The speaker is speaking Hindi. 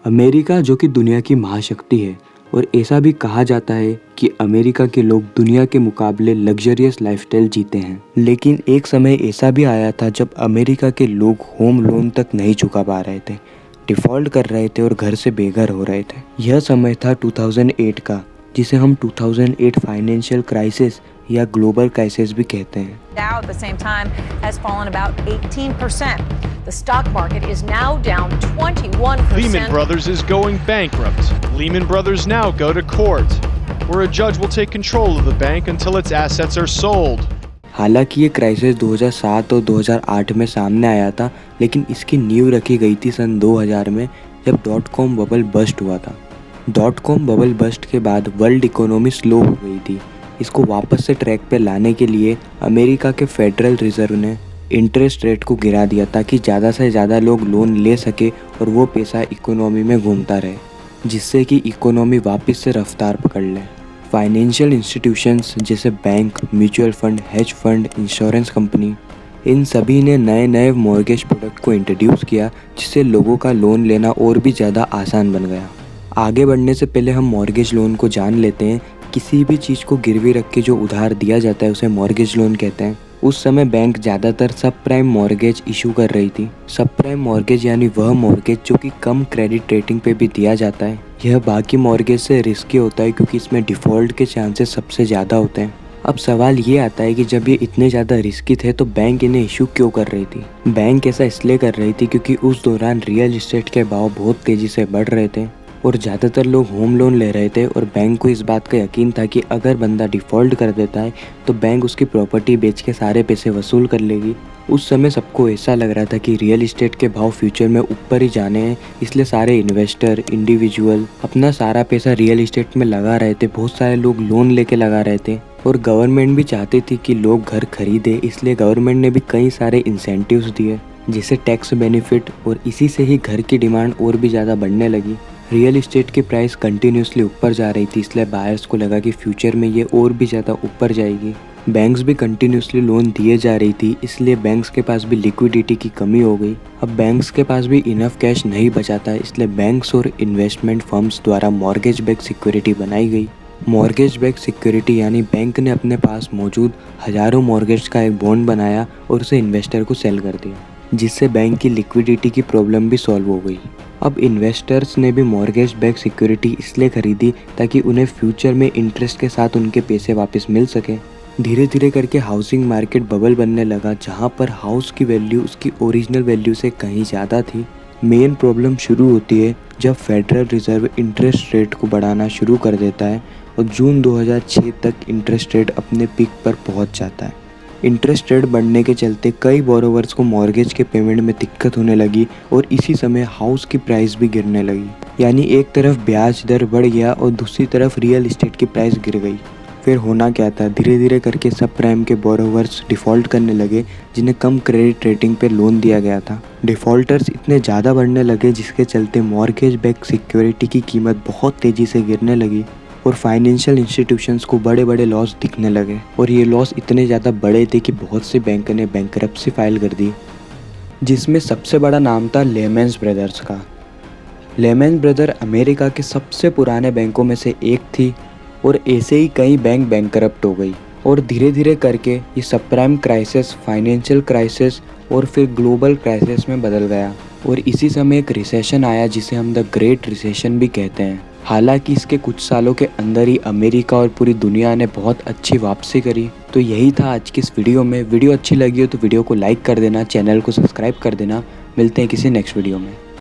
अमेरिका जो कि दुनिया की महाशक्ति है और ऐसा भी कहा जाता है कि अमेरिका के लोग दुनिया के मुकाबले लग्जरियस लाइफस्टाइल जीते हैं। लेकिन एक समय ऐसा भी आया था जब अमेरिका के लोग होम लोन तक नहीं चुका पा रहे थे, डिफ़ॉल्ट कर रहे थे और घर से बेघर हो रहे थे। यह समय था 2008 का, जिसे हम 2008 फाइनेंशियल क्राइसिस या ग्लोबल क्राइसिस भी कहते हैं। Dow at the same time has fallen about 18%. The stock market is now down 21%. Lehman Brothers is going bankrupt. Lehman Brothers now go to court, where a judge will take control of the bank until its assets are sold. हालांकि ये क्राइसिस 2007 और 2008 में सामने आया था, लेकिन इसकी नींव रखी गई थी सन 2000 में, जब .com बबल बस्ट हुआ था। .com बबल बस्ट के बाद वर्ल्ड इकोनॉमी स्लो हो गई थी। इसको वापस से ट्रैक पे लाने के लिए अमेरिका के फेडरल रिजर्व ने इंटरेस्ट रेट को गिरा दिया ताकि ज़्यादा से ज़्यादा लोग लोन ले सके और वो पैसा इकोनॉमी में घूमता रहे, जिससे कि इकोनॉमी वापस से रफ्तार पकड़ ले। फाइनेंशियल इंस्टीट्यूशंस जैसे bank, mutual fund, hedge fund, insurance company, इन सभी ने नए नए मॉर्गेज प्रोडक्ट को इंट्रोड्यूस किया, जिससे लोगों का लोन लेना और भी ज़्यादा आसान बन गया। आगे बढ़ने से पहले हम मॉर्गेज लोन को जान लेते हैं। किसी भी चीज़ को गिरवी रख के जो उधार दिया जाता है उसे मॉर्गेज लोन कहते हैं। उस समय बैंक ज़्यादातर सब प्राइम मॉर्गेज इशू कर रही थी। सब प्राइम मॉर्गेज यानी वह मॉर्गेज जो कि कम क्रेडिट रेटिंग पे भी दिया जाता है। यह बाकी मॉर्गेज से रिस्की होता है क्योंकि इसमें डिफ़ॉल्ट के चांसेस सबसे ज़्यादा होते हैं। अब सवाल ये आता है कि जब ये इतने ज़्यादा रिस्की थे तो बैंक इन्हें इशू क्यों कर रही थी। बैंक ऐसा इसलिए कर रही थी क्योंकि उस दौरान रियल इस्टेट के भाव बहुत तेज़ी से बढ़ रहे थे और ज़्यादातर लोग होम लोन ले रहे थे और बैंक को इस बात का यकीन था कि अगर बंदा डिफ़ॉल्ट कर देता है तो बैंक उसकी प्रॉपर्टी बेच के सारे पैसे वसूल कर लेगी। उस समय सबको ऐसा लग रहा था कि रियल इस्टेट के भाव फ्यूचर में ऊपर ही जाने हैं, इसलिए सारे इन्वेस्टर, इंडिविजुअल अपना सारा पैसा रियल इस्टेट में लगा रहे थे। बहुत सारे लोग लोन लेके लगा रहे थे और गवर्नमेंट भी चाहती थी कि लोग घर खरीदे, इसलिए गवर्नमेंट ने भी कई सारे इंसेंटिव्स दिए जैसे टैक्स बेनिफिट, और इसी से ही घर की डिमांड और भी ज़्यादा बढ़ने लगी। रियल इस्टेट की प्राइस कंटिन्यूसली ऊपर जा रही थी, इसलिए बायर्स को लगा कि फ्यूचर में ये और भी ज़्यादा ऊपर जाएगी। बैंक्स भी कंटिन्यूसली लोन दिए जा रही थी, इसलिए बैंक्स के पास भी लिक्विडिटी की कमी हो गई। अब बैंक्स के पास भी इनफ कैश नहीं बचा था, इसलिए बैंक्स और इन्वेस्टमेंट फर्म्स द्वारा मॉर्गेज बैक सिक्योरिटी बनाई गई। मॉर्गेज बैक सिक्योरिटी यानी बैंक ने अपने पास मौजूद हज़ारों मॉर्गेज का एक बॉन्ड बनाया और उसे इन्वेस्टर को सेल कर दिया, जिससे बैंक की लिक्विडिटी की प्रॉब्लम भी सॉल्व हो गई। अब इन्वेस्टर्स ने भी मॉर्गेज बैक सिक्योरिटी इसलिए खरीदी ताकि उन्हें फ्यूचर में इंटरेस्ट के साथ उनके पैसे वापस मिल सके। धीरे धीरे करके हाउसिंग मार्केट बबल बनने लगा, जहां पर हाउस की वैल्यू उसकी ओरिजिनल वैल्यू से कहीं ज़्यादा थी। मेन प्रॉब्लम शुरू होती है जब फेडरल रिजर्व इंटरेस्ट रेट को बढ़ाना शुरू कर देता है और जून 2006 तक इंटरेस्ट रेट अपने पीक पर पहुंच जाता है। इंटरेस्ट रेट बढ़ने के चलते कई बोरोवर्स को मॉर्गेज के पेमेंट में दिक्कत होने लगी और इसी समय हाउस की प्राइस भी गिरने लगी। यानी एक तरफ ब्याज दर बढ़ गया और दूसरी तरफ रियल इस्टेट की प्राइस गिर गई। फिर होना क्या था, धीरे धीरे करके सब प्राइम के बोरोवर्स डिफ़ॉल्ट करने लगे जिन्हें कम क्रेडिट रेटिंग पर लोन दिया गया था। डिफ़ॉल्टर्स इतने ज़्यादा बढ़ने लगे जिसके चलते मॉर्गेज बैक सिक्योरिटी की कीमत बहुत तेज़ी से गिरने लगी और फाइनेंशियल इंस्टीट्यूशंस को बड़े बड़े लॉस दिखने लगे। और ये लॉस इतने ज़्यादा बड़े थे कि बहुत से बैंक ने बैंकरप्सी फाइल कर दी, जिसमें सबसे बड़ा नाम था लेमन्स ब्रदर्स का। लेमन ब्रदर अमेरिका के सबसे पुराने बैंकों में से एक थी और ऐसे ही कई बैंक बैंकरप्ट हो गई और धीरे धीरे करके ये सब प्राइम क्राइसिस, फाइनेंशियल क्राइसिस और फिर ग्लोबल क्राइसिस में बदल गया। और इसी समय एक रिसेशन आया जिसे हम द ग्रेट रिसेशन भी कहते हैं। हालांकि इसके कुछ सालों के अंदर ही अमेरिका और पूरी दुनिया ने बहुत अच्छी वापसी करी। तो यही था आज की इस वीडियो में। वीडियो अच्छी लगी हो तो वीडियो को लाइक कर देना, चैनल को सब्सक्राइब कर देना। मिलते हैं किसी नेक्स्ट वीडियो में।